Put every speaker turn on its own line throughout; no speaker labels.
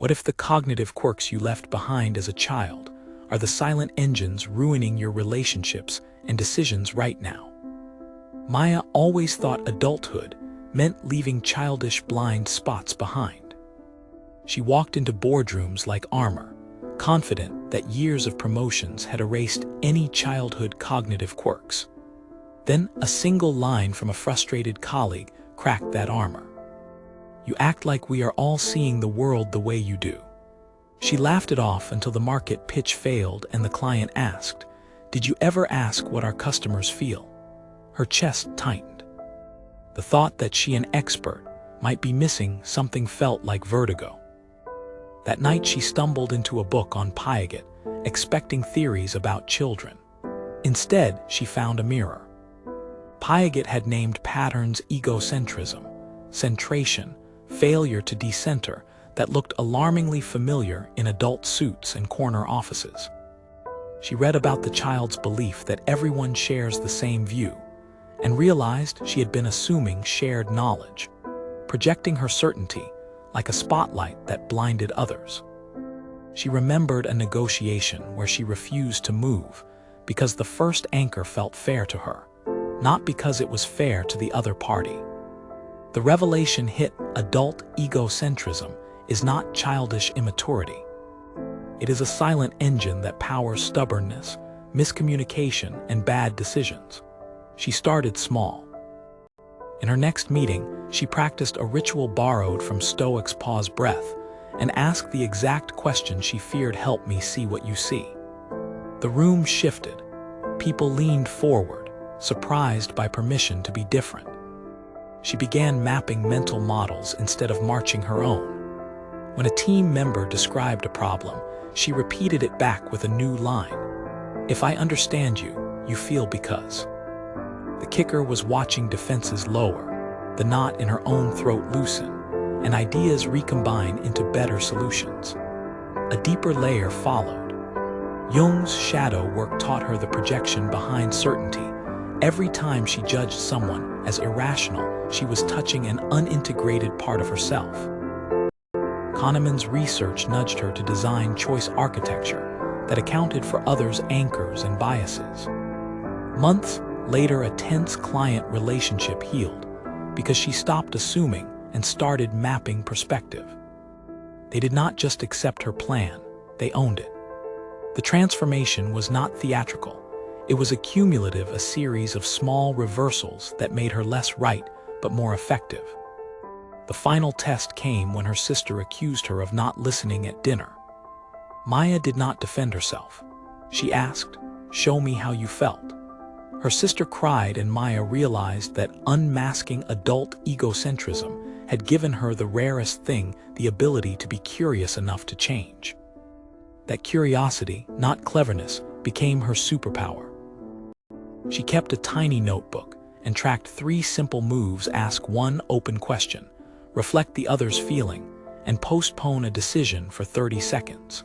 What if the cognitive quirks you left behind as a child are the silent engines ruining your relationships and decisions right now? Maya always thought adulthood meant leaving childish blind spots behind. She walked into boardrooms like armor, confident that years of promotions had erased any childhood cognitive quirks. Then a single line from a frustrated colleague cracked that armor. "You act like we are all seeing the world the way you do." She laughed it off until the market pitch failed and the client asked, "Did you ever ask what our customers feel?" Her chest tightened. The thought that she, an expert, might be missing something felt like vertigo. That night she stumbled into a book on Piaget, expecting theories about children. Instead, she found a mirror. Piaget had named patterns egocentrism, centration, failure to decenter, that looked alarmingly familiar in adult suits and corner offices. She read about the child's belief that everyone shares the same view, and realized she had been assuming shared knowledge, projecting her certainty like a spotlight that blinded others. She remembered a negotiation where she refused to move because the first anchor felt fair to her, not because it was fair to the other party. The revelation hit: adult egocentrism is not childish immaturity. It is a silent engine that powers stubbornness, miscommunication, and bad decisions. She started small. In her next meeting, she practiced a ritual borrowed from Stoics' pause breath and asked the exact question she feared: "Help me see what you see." The room shifted. People leaned forward, surprised by permission to be different. She began mapping mental models instead of marching her own. When a team member described a problem, she repeated it back with a new line: "If I understand you, you feel because." The kicker was watching defenses lower, the knot in her own throat loosen, and ideas recombine into better solutions. A deeper layer followed. Jung's shadow work taught her the projection behind certainty. Every time she judged someone as irrational, she was touching an unintegrated part of herself. Kahneman's research nudged her to design choice architecture that accounted for others' anchors and biases. Months later, a tense client relationship healed because she stopped assuming and started mapping perspective. They did not just accept her plan, they owned it. The transformation was not theatrical. It was a series of small reversals that made her less right but more effective. The final test came when her sister accused her of not listening at dinner. Maya did not defend herself. She asked, "Show me how you felt." Her sister cried, and Maya realized that unmasking adult egocentrism had given her the rarest thing: the ability to be curious enough to change. That curiosity, not cleverness, became her superpower. She kept a tiny notebook and tracked 3 simple moves: ask one open question, reflect the other's feeling, and postpone a decision for 30 seconds.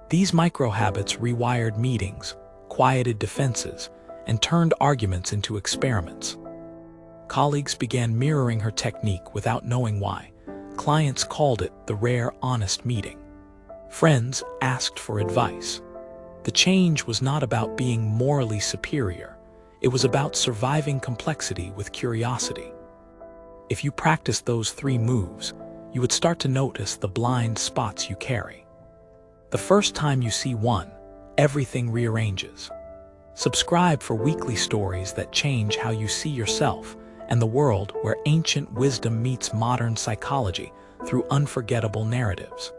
These micro-habits rewired meetings, quieted defenses, and turned arguments into experiments. Colleagues began mirroring her technique without knowing why. Clients called it the rare honest meeting. Friends asked for advice. The change was not about being morally superior. It was about surviving complexity with curiosity. If you practiced those 3 moves, you would start to notice the blind spots you carry. The first time you see one, everything rearranges. Subscribe for weekly stories that change how you see yourself and the world, where ancient wisdom meets modern psychology through unforgettable narratives.